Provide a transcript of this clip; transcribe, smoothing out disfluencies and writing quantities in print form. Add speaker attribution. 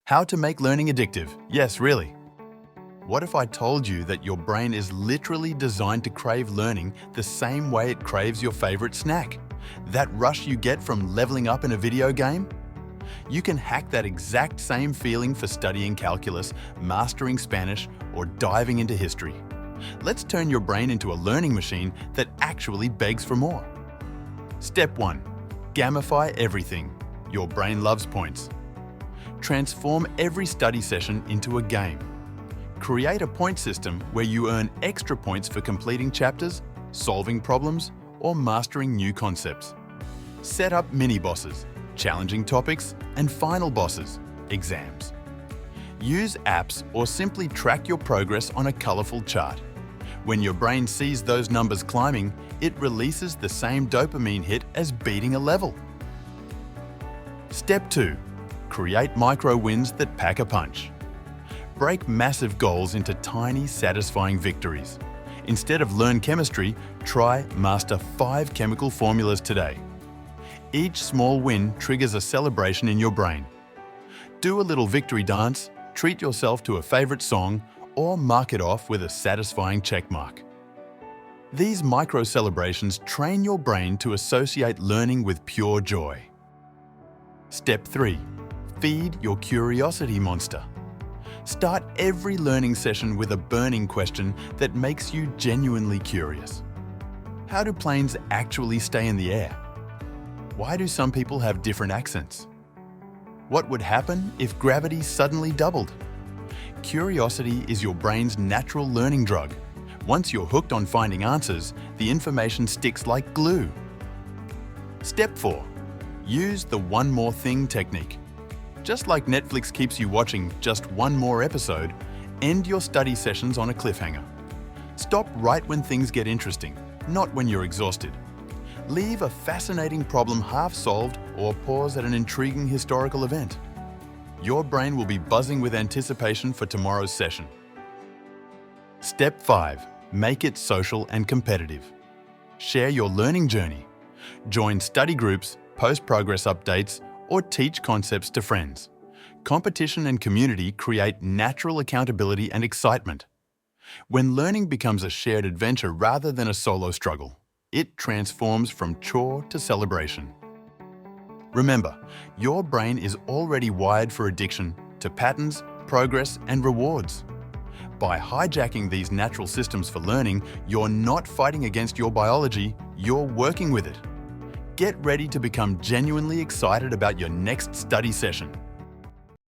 Speaker 1: How to make learning addictive? Yes, really. What if I told you that your brain is literally designed to crave learning the same way it craves your favorite snack? That rush you get from leveling up in a video game? You can hack that exact same feeling for studying calculus, mastering Spanish, or diving into history. Let's turn your brain into a learning machine that actually begs for more. Step 1. Gamify everything. Your brain loves points. Transform every study session into a game. Create a point system where you earn extra points for completing chapters, solving problems, or mastering new concepts. Set up mini-bosses, challenging topics, and final bosses, exams. Use apps or simply track your progress on a colourful chart. When your brain sees those numbers climbing, it releases the same dopamine hit as beating a level. Step 2. Create micro wins that pack a punch. Break massive goals into tiny, satisfying victories. Instead of learn chemistry, try master 5 chemical formulas today. Each small win triggers a celebration in your brain. Do a little victory dance, treat yourself to a favorite song, or mark it off with a satisfying check mark. These micro celebrations train your brain to associate learning with pure joy. Step 3. Feed your curiosity monster. Start every learning session with a burning question that makes you genuinely curious. How do planes actually stay in the air? Why do some people have different accents? What would happen if gravity suddenly doubled? Curiosity is your brain's natural learning drug. Once you're hooked on finding answers, the information sticks like glue. Step 4. Use the one more thing technique. Just like Netflix keeps you watching just one more episode, end your study sessions on a cliffhanger. Stop right when things get interesting, not when you're exhausted. Leave a fascinating problem half solved or pause at an intriguing historical event. Your brain will be buzzing with anticipation for tomorrow's session. Step 5. Make it social and competitive. Share your learning journey. Join study groups, post progress updates, or teach concepts to friends. Competition and community create natural accountability and excitement. When learning becomes a shared adventure rather than a solo struggle, it transforms from chore to celebration. Remember, your brain is already wired for addiction to patterns, progress, and rewards. By hijacking these natural systems for learning, you're not fighting against your biology, you're working with it. Get ready to become genuinely excited about your next study session.